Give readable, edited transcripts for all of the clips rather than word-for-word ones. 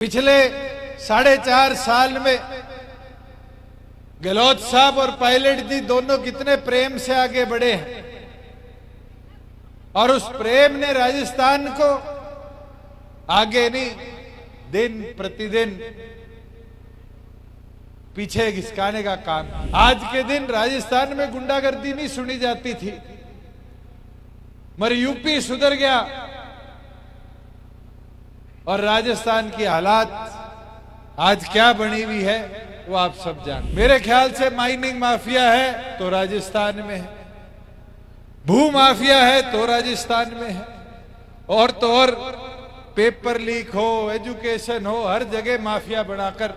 पिछले 4.5 साल में गहलोत साहब और पायलट जी दोनों कितने प्रेम से आगे बढ़े हैं और उस प्रेम ने राजस्थान को आगे नहीं, दिन प्रतिदिन पीछे घिसकाने का काम। आज के दिन राजस्थान में गुंडागर्दी नहीं सुनी जाती थी, मगर यूपी सुधर गया और राजस्थान की हालात आज क्या बनी हुई है वो आप सब जानते। मेरे ख्याल से माइनिंग माफिया है तो राजस्थान में है, भू माफिया है तो राजस्थान में है, और तो और पेपर लीक हो, एजुकेशन हो, हर जगह माफिया बनाकर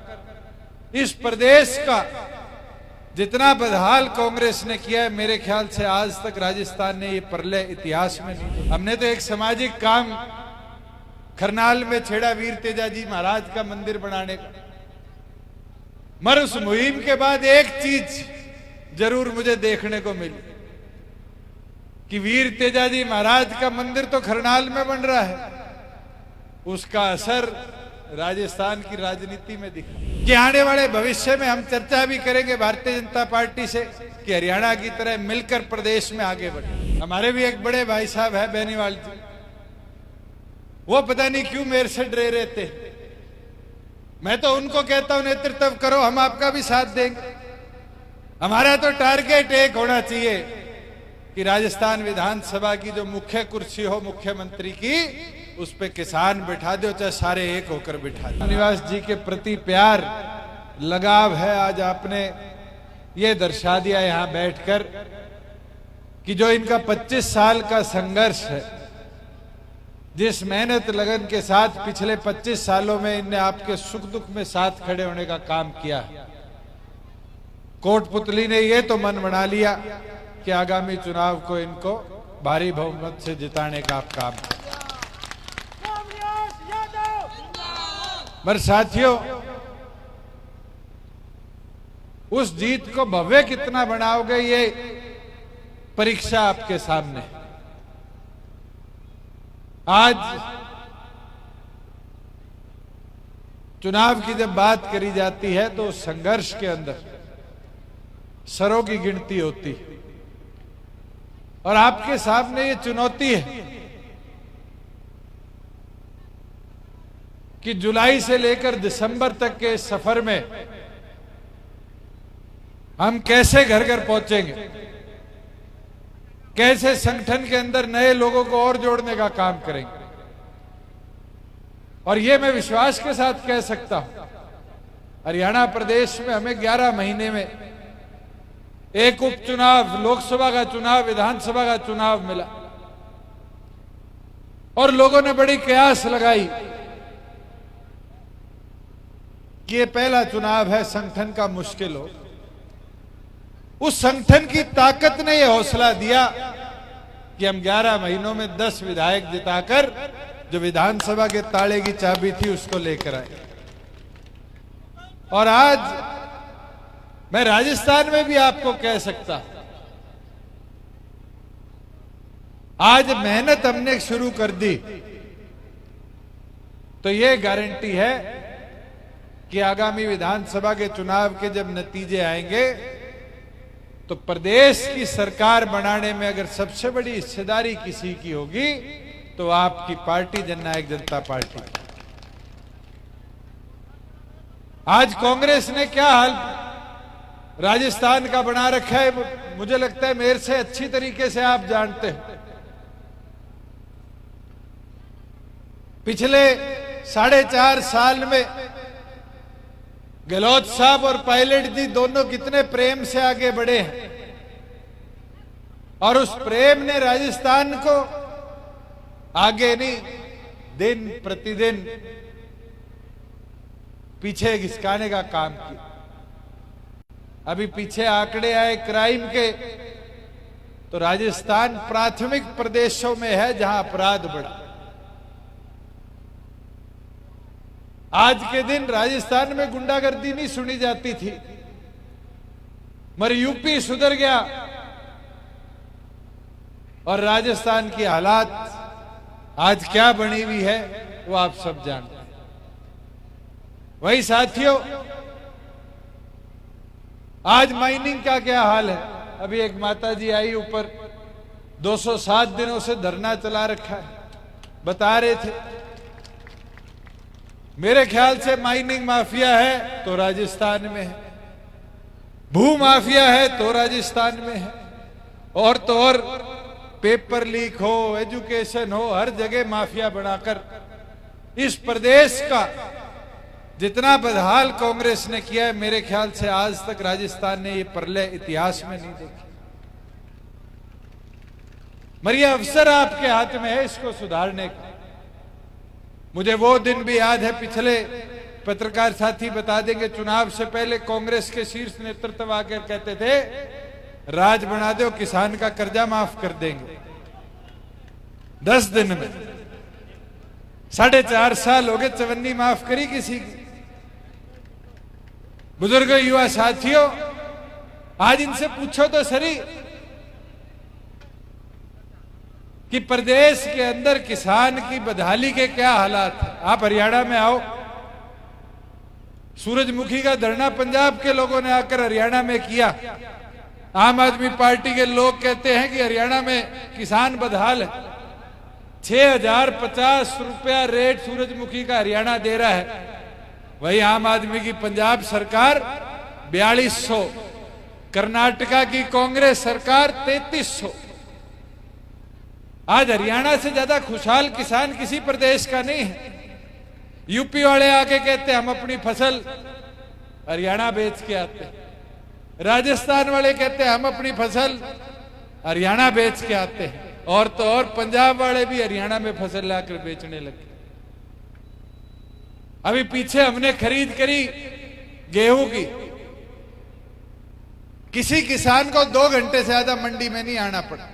इस प्रदेश का जितना बदहाल कांग्रेस ने किया है, मेरे ख्याल से आज तक राजस्थान ने ये प्रलय इतिहास में नहीं। हमने तो एक सामाजिक काम खरनाल में छेड़ा, वीर तेजाजी महाराज का मंदिर बनाने का, मगर उस मुहिम के बाद एक चीज जरूर मुझे देखने को मिली कि वीर तेजाजी महाराज का मंदिर तो खरनाल में बन रहा है, उसका असर राजस्थान की राजनीति में दिखा। कि आने वाले भविष्य में हम चर्चा भी करेंगे भारतीय जनता पार्टी से कि हरियाणा की तरह मिलकर प्रदेश में आगे बढ़े। हमारे भी एक बड़े भाई साहब है बेनीवाल जी, वो पता नहीं क्यों मेरे से डरे रहते। मैं तो उनको कहता हूं नेतृत्व करो, हम आपका भी साथ देंगे। हमारा तो टारगेट एक होना चाहिए कि राजस्थान विधानसभा की जो मुख्य कुर्सी हो मुख्यमंत्री की, उस पे किसान बिठा दो, चाहे सारे एक होकर बिठा दो। निवास जी के प्रति प्यार लगाव है, आज आपने ये दर्शा दिया यहां बैठकर कि जो इनका 25 साल का संघर्ष है, जिस मेहनत लगन के साथ पिछले 25 सालों में इनने आपके सुख दुख में साथ खड़े होने का काम किया। कोटपुतली ने ये तो मन बना लिया कि आगामी चुनाव को इनको भारी बहुमत से जिताने का आप काम करें। पर साथियों, उस जीत को भव्य कितना बनाओगे ये परीक्षा आपके सामने। आज चुनाव की जब बात करी जाती है तो संघर्ष के अंदर सरों की गिनती होती, और आपके सामने ये चुनौती है कि जुलाई से लेकर दिसंबर तक के सफर में हम कैसे घर घर पहुंचेंगे, कैसे संगठन के अंदर नए लोगों को और जोड़ने का काम करेंगे। और ये मैं विश्वास के साथ कह सकता हूं, हरियाणा प्रदेश में हमें 11 महीने में एक उपचुनाव, लोकसभा का चुनाव, विधानसभा का चुनाव मिला, और लोगों ने बड़ी कयास लगाई कि ये पहला चुनाव है, संगठन का मुश्किल हो। उस संगठन की ताकत ने यह हौसला दिया कि हम 11 महीनों में 10 विधायक जिताकर जो विधानसभा के ताले की चाबी थी उसको लेकर आए। और आज मैं राजस्थान में भी आपको कह सकता, आज मेहनत हमने शुरू कर दी तो यह गारंटी है कि आगामी विधानसभा के चुनाव के जब नतीजे आएंगे तो प्रदेश की सरकार बनाने में अगर सबसे बड़ी हिस्सेदारी किसी की होगी तो आपकी पार्टी जननायक जनता पार्टी। आज कांग्रेस ने क्या हाल राजस्थान का बना रखा है, मुझे लगता है मेरे से अच्छी तरीके से आप जानते हैं। पिछले 4.5 साल में गहलोत साहब और पायलट जी दोनों कितने प्रेम से आगे बढ़े हैं, और उस प्रेम ने राजस्थान को आगे नहीं, दिन प्रतिदिन पीछे घिसकाने का काम किया। अभी पीछे आंकड़े आए क्राइम के, तो राजस्थान प्राथमिक प्रदेशों में है जहां अपराध बढ़ा। आज के दिन राजस्थान में गुंडागर्दी नहीं सुनी जाती थी, मगर यूपी सुधर गया और राजस्थान की हालात आज क्या बनी हुई है वो आप सब जानते हैं। वही साथियों, आज माइनिंग का क्या हाल है। अभी एक माता जी आई ऊपर, 207 दिनों से धरना चला रखा है, बता रहे थे। मेरे ख्याल से माइनिंग माफिया है तो राजस्थान में है, भू माफिया है तो राजस्थान में है, और तो और पेपर लीक हो, एजुकेशन हो, हर जगह माफिया बनाकर इस प्रदेश का जितना बदहाल कांग्रेस ने किया है, मेरे ख्याल से आज तक राजस्थान ने ये प्रलय इतिहास में नहीं देखी। मगर अवसर आपके हाथ में है इसको सुधारने का। मुझे वो दिन भी याद है, पिछले पत्रकार साथी बता देंगे, चुनाव से पहले कांग्रेस के शीर्ष नेतृत्व आकर कहते थे राज बना दो, किसान का कर्जा माफ कर देंगे 10 दिन में। 4.5 साल हो गए, चवन्नी माफ करी किसी की। बुजुर्ग युवा साथियों, आज इनसे पूछो तो सही कि प्रदेश के अंदर किसान की बदहाली के क्या हालात हैं। आप हरियाणा में आओ, सूरजमुखी का धरना पंजाब के लोगों ने आकर हरियाणा में किया। आम आदमी पार्टी के लोग कहते हैं कि हरियाणा में किसान बदहाल है। 6050 रुपया रेट सूरजमुखी का हरियाणा दे रहा है, वही आम आदमी की पंजाब सरकार 4200, कर्नाटका की कांग्रेस सरकार 3300। आज हरियाणा से ज्यादा खुशहाल किसान किसी प्रदेश का नहीं है। यूपी वाले आके कहते हैं हम अपनी फसल हरियाणा बेच के आते हैं, राजस्थान वाले कहते हैं हम अपनी फसल हरियाणा बेच के आते हैं, और तो और पंजाब वाले भी हरियाणा में फसल लाकर बेचने लगे। अभी पीछे हमने खरीद करी गेहूं की, किसी किसान को 2 घंटे से ज्यादा मंडी में नहीं आना पड़ा,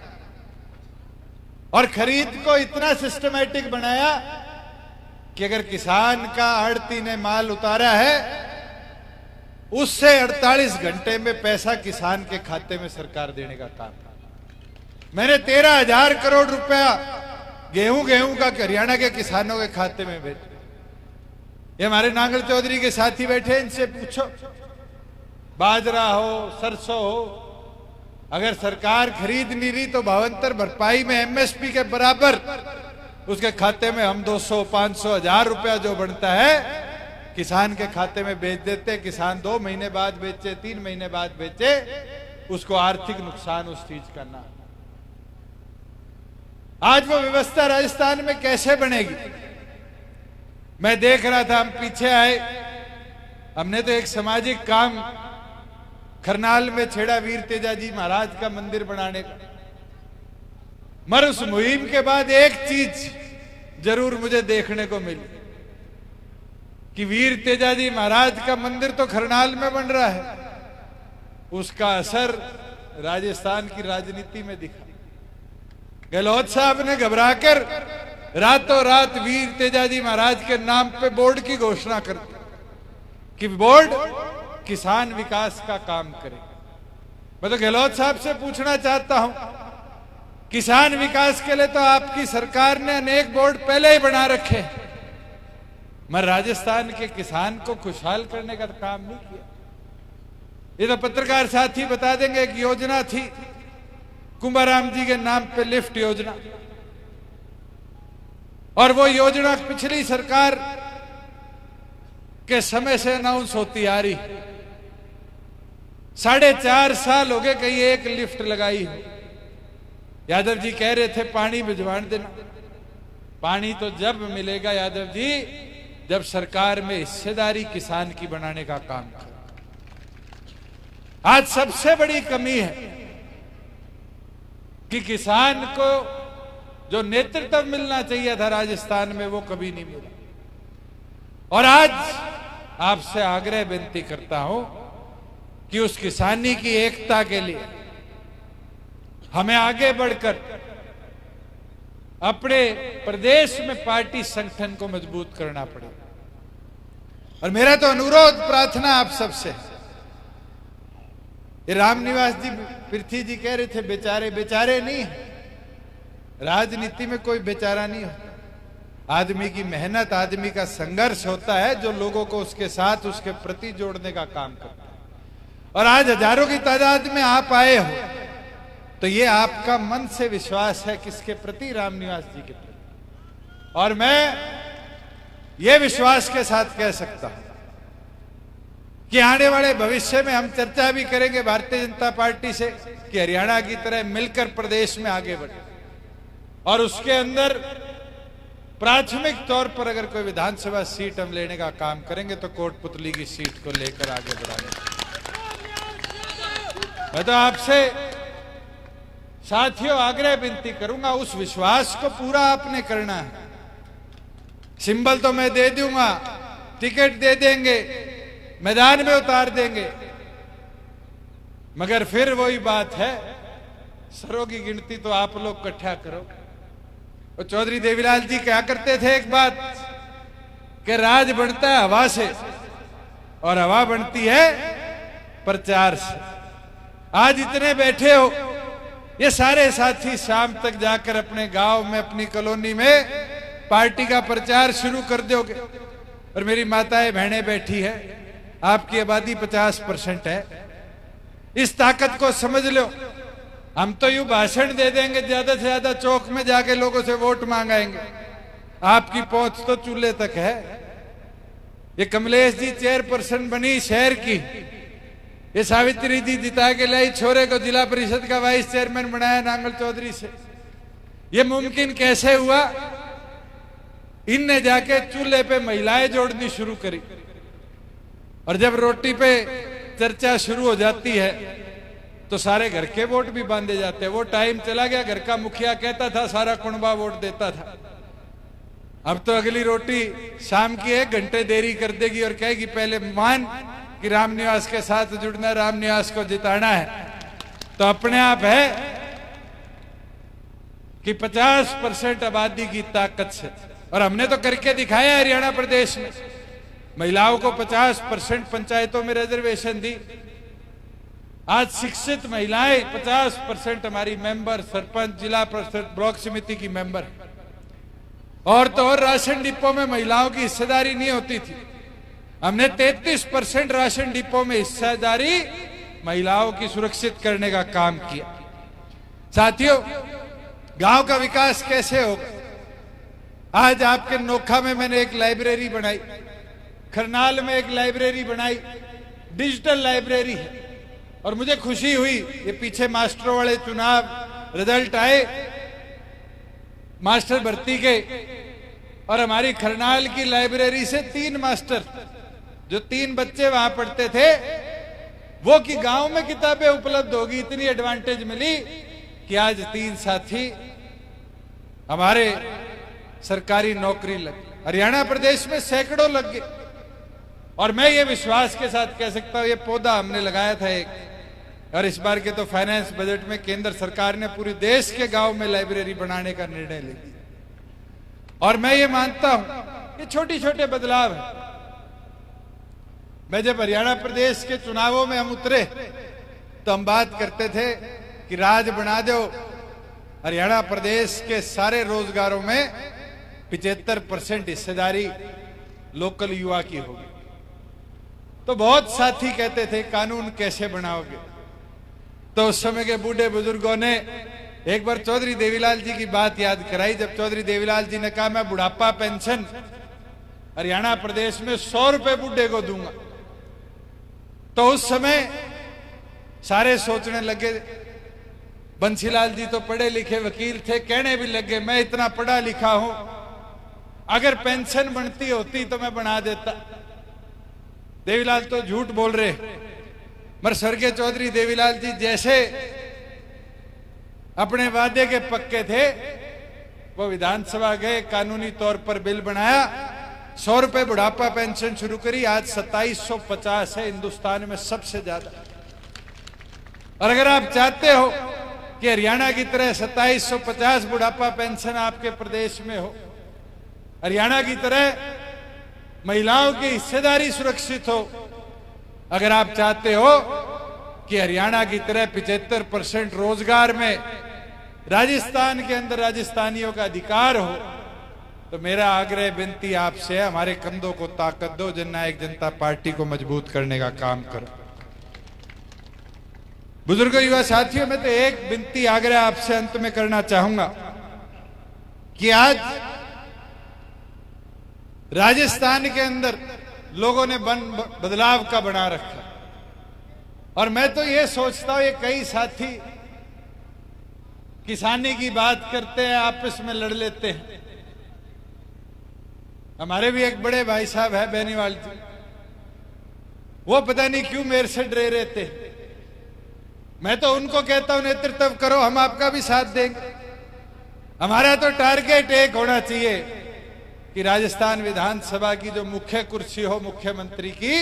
और खरीद को इतना सिस्टमैटिक बनाया कि अगर किसान का आड़ती ने माल उतारा है, उससे 48 घंटे में पैसा किसान के खाते में सरकार देने का काम। मैंने 13,000 करोड़ रुपया गेहूं का हरियाणा के किसानों के खाते में भेजा। ये हमारे नांगल चौधरी के साथी बैठे, इनसे पूछो, बाजरा हो, सरसों हो, अगर सरकार खरीद नहीं रही तो भावांतर भरपाई में एमएसपी के बराबर उसके खाते में हम 200, 500, 1000 रुपया जो बनता है किसान के खाते में बेच देते। किसान 2 महीने बाद बेचे, 3 महीने बाद बेचे, उसको आर्थिक नुकसान उस चीज का ना। आज वो व्यवस्था राजस्थान में कैसे बनेगी? मैं देख रहा था, हम पीछे आए, हमने तो एक सामाजिक काम खरनाल में छेड़ा, वीर तेजाजी महाराज का मंदिर बनाने का। मगर उस मुहिम के बाद एक चीज जरूर मुझे देखने को मिली कि वीर तेजाजी महाराज का मंदिर तो खरनाल में बन रहा है, उसका असर राजस्थान की राजनीति में दिखा। गहलोत साहब ने घबराकर रातों रात वीर तेजाजी महाराज के नाम पे बोर्ड की घोषणा कर दी कि बोर्ड किसान विकास का काम करे। मैं तो गहलोत साहब से पूछना चाहता हूं, किसान विकास के लिए तो आपकी सरकार ने अनेक बोर्ड पहले ही बना रखे, मगर राजस्थान के किसान को खुशहाल करने का काम नहीं किया। ये तो पत्रकार साथी बता देंगे, एक योजना थी कुंभाराम जी के नाम पे लिफ्ट योजना, और वो योजना पिछली सरकार के समय से अनाउंस होती आ रही। 4.5 साल हो गए कहीं एक लिफ्ट लगाई हो। यादव जी कह रहे थे पानी भिजवा देना। पानी तो जब मिलेगा यादव जी जब सरकार में हिस्सेदारी किसान की बनाने का काम करे। आज सबसे बड़ी कमी है कि किसान को जो नेतृत्व मिलना चाहिए था राजस्थान में, वो कभी नहीं मिला। और आज आपसे आग्रह विनती करता हूं कि उस किसानी की एकता के लिए हमें आगे बढ़कर अपने प्रदेश में पार्टी संगठन को मजबूत करना पड़ेगा। और मेरा तो अनुरोध प्रार्थना आप सबसे, ये रामनिवास जी पृथ्वी जी कह रहे थे बेचारे, बेचारे नहीं, राजनीति में कोई बेचारा नहीं होता। आदमी की मेहनत, आदमी का संघर्ष होता है जो लोगों को उसके साथ, उसके प्रति जोड़ने का काम करता है। और आज हजारों की तादाद में आप आए हो, तो ये आपका मन से विश्वास है किसके प्रति? रामनिवास जी के प्रति। और मैं ये विश्वास के साथ कह सकता हूं कि आने वाले भविष्य में हम चर्चा भी करेंगे भारतीय जनता पार्टी से कि हरियाणा की तरह मिलकर प्रदेश में आगे बढ़े, और उसके अंदर प्राथमिक तौर पर अगर कोई विधानसभा सीट हम लेने का काम करेंगे तो कोटपुतली की सीट को लेकर आगे बढ़ाने। मैं तो आपसे साथियों आग्रह विनती करूंगा, उस विश्वास को पूरा आपने करना है। सिंबल तो मैं दे दूंगा, टिकट दे देंगे, मैदान में उतार देंगे, मगर फिर वही बात है, सरों की गिनती तो आप लोग इकट्ठा करो। और चौधरी देवीलाल जी क्या करते थे एक बात, कि राज बनता है हवा से और हवा बनती है प्रचार से। आज इतने बैठे हो, ये सारे साथी शाम तक जाकर अपने गांव में, अपनी कॉलोनी में पार्टी का प्रचार शुरू कर दोगे। और मेरी माताएं बहनें बैठी है, आपकी आबादी 50% है, इस ताकत को समझ लो। हम तो यूं भाषण दे देंगे, ज्यादा से ज्यादा चौक में जाके लोगों से वोट मांगाएंगे, आपकी पहुंच तो चूल्हे तक है। ये कमलेश जी चेयरपर्सन बनी शहर की, ये सावित्री जी जिता के लाई छोरे को जिला परिषद का वाइस चेयरमैन बनाया नांगल चौधरी से। ये मुमकिन कैसे हुआ? इनने जाके चूल्हे पे महिलाएं जोड़नी शुरू करी, और जब रोटी पे चर्चा शुरू हो जाती है तो सारे घर के वोट भी बांधे जाते हैं। वो टाइम चला गया, घर का मुखिया कहता था सारा कुंबा वोट देता था। अब तो अगली रोटी शाम की 1 घंटे देरी कर देगी और कहेगी पहले मान कि रामनिवास के साथ जुड़ना, रामनिवास को जिताना है। तो अपने आप है कि 50% आबादी की ताकत से, और हमने तो करके दिखाया हरियाणा प्रदेश में, महिलाओं को 50% पंचायतों में रिजर्वेशन दी। आज शिक्षित महिलाएं 50% हमारी मेंबर, सरपंच, जिला परिषद, ब्लॉक समिति की मेंबर। और तो और राशन डिपो में महिलाओं की हिस्सेदारी नहीं होती थी, हमने 33% राशन डिपो में हिस्सेदारी महिलाओं की सुरक्षित करने का काम किया। साथियों, गांव का विकास कैसे होगा? आज आपके नोखा में मैंने एक लाइब्रेरी बनाई, खरनाल में एक लाइब्रेरी बनाई, डिजिटल लाइब्रेरी है। और मुझे खुशी हुई, ये पीछे मास्टरों वाले चुनाव रिजल्ट आए मास्टर भर्ती के, और हमारी खरनाल की लाइब्रेरी से 3 मास्टर, जो 3 बच्चे वहां पढ़ते थे, वो की गांव में किताबें उपलब्ध होगी, इतनी एडवांटेज मिली कि आज 3 साथी हमारे सरकारी नौकरी लगी। हरियाणा प्रदेश में सैकड़ों लग गए। और मैं ये विश्वास के साथ कह सकता हूं, ये पौधा हमने लगाया था एक, और इस बार के तो फाइनेंस बजट में केंद्र सरकार ने पूरे देश के गांव में लाइब्रेरी बनाने का निर्णय ले लिया। और मैं ये मानता हूं ये छोटे छोटे बदलाव है। मैं जब हरियाणा प्रदेश के चुनावों में हम उतरे तो हम बात करते थे कि राज बना दो, हरियाणा प्रदेश के सारे रोजगारों में 75% हिस्सेदारी लोकल युवा की होगी। तो बहुत साथी कहते थे कानून कैसे बनाओगे? तो उस समय के बूढ़े बुजुर्गों ने एक बार चौधरी देवीलाल जी की बात याद कराई, जब चौधरी देवीलाल जी ने कहा मैं बुढ़ापा पेंशन हरियाणा प्रदेश में 100 रुपए बूढ़े को दूंगा। तो उस समय सारे सोचने लगे, बंसीलाल जी तो पढ़े लिखे वकील थे, कहने भी लगे मैं इतना पढ़ा लिखा हूं, अगर पेंशन बनती होती तो मैं बना देता। देवीलाल तो झूठ बोल रहे, मगर स्वर्गीय चौधरी देवीलाल जी जैसे अपने वादे के पक्के थे, वो विधानसभा गए, कानूनी तौर पर बिल बनाया, 100 रुपए बुढ़ापा पेंशन शुरू करी। आज 2750 है, हिंदुस्तान में सबसे ज्यादा। और अगर आप चाहते हो कि हरियाणा की तरह 2750 बुढ़ापा पेंशन आपके प्रदेश में हो, हरियाणा की तरह महिलाओं की हिस्सेदारी सुरक्षित हो, अगर आप चाहते हो कि हरियाणा की तरह 75% रोजगार में राजस्थान के अंदर राजस्थानियों का अधिकार हो, तो मेरा आग्रह विनती आपसे है, हमारे कंधों को ताकत दो, जननायक जनता पार्टी को मजबूत करने का काम करो। बुजुर्गों, युवा साथियों, मैं तो एक विनती आग्रह आपसे अंत में करना चाहूंगा कि आज राजस्थान के अंदर लोगों ने बदलाव का बना रखा, और मैं तो ये सोचता हूं, ये कई साथी किसानी की बात करते हैं, आपस में लड़ लेते हैं। हमारे भी एक बड़े भाई साहब है बेनीवाल जी, वो पता नहीं क्यों मेरे से डरे रहते। मैं तो उनको कहता हूं नेतृत्व करो, हम आपका भी साथ देंगे। हमारा तो टारगेट एक होना चाहिए कि राजस्थान विधानसभा की जो मुख्य कुर्सी हो मुख्यमंत्री की,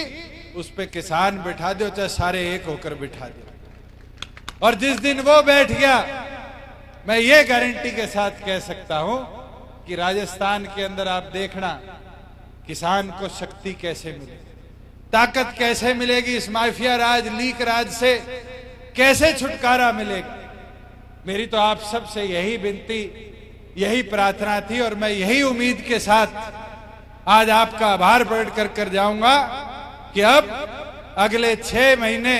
उस पे किसान बिठा दो, चाहे सारे एक होकर बिठा दो। और जिस दिन वो बैठ गया, मैं ये गारंटी के साथ कह सकता हूं कि राजस्थान के अंदर आप देखना किसान को शक्ति कैसे मिलेगी, ताकत कैसे मिलेगी, इस माफिया राज लीक राज से कैसे छुटकारा मिलेगा। मेरी तो आप सबसे यही विनती, यही प्रार्थना थी, और मैं यही उम्मीद के साथ आज आपका आभार प्रकट कर जाऊंगा कि अब अगले 6 महीने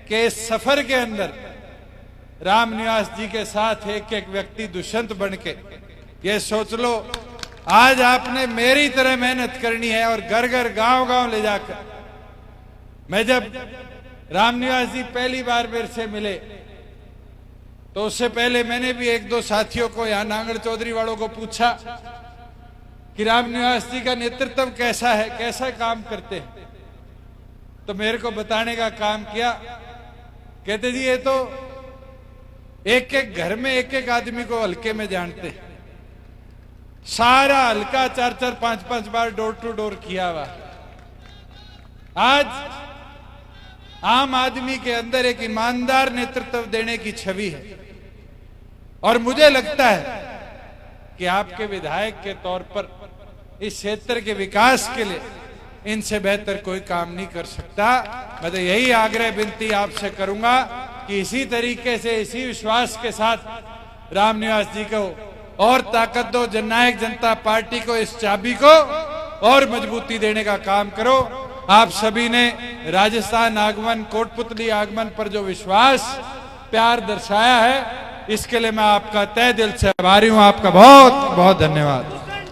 के सफर के अंदर रामनिवास जी के साथ एक एक व्यक्ति दुष्यंत बन के, ये सोच लो आज आपने मेरी तरह मेहनत करनी है, और घर घर गांव गांव ले जाकर। मैं जब रामनिवास जी पहली बार मेरे से मिले, तो उससे पहले मैंने भी 1-2 साथियों को, यहां नांगड़ चौधरी वालों को पूछा कि रामनिवास जी का नेतृत्व कैसा है, कैसा काम करते हैं। तो मेरे को बताने का काम किया। कहते जी ये तो एक एक घर में एक एक आदमी को हल्के में जानते हैं, सारा हल्का 4-4, 5-5 बार डोर टू डोर किया हुआ। आज आम आदमी के अंदर एक ईमानदार नेतृत्व देने की छवि है, और मुझे लगता है कि आपके विधायक के तौर पर इस क्षेत्र के विकास के लिए इनसे बेहतर कोई काम नहीं कर सकता। मैं तो यही आग्रह विनती आपसे करूंगा कि इसी तरीके से, इसी विश्वास के साथ रामनिवास जी को और ताकत दो, जननायक जनता पार्टी को इस चाबी को और मजबूती देने का काम करो। आप सभी ने राजस्थान आगमन, कोटपुतली आगमन पर जो विश्वास, प्यार दर्शाया है, इसके लिए मैं आपका तहे दिल से आभारी हूं। आपका बहुत बहुत धन्यवाद।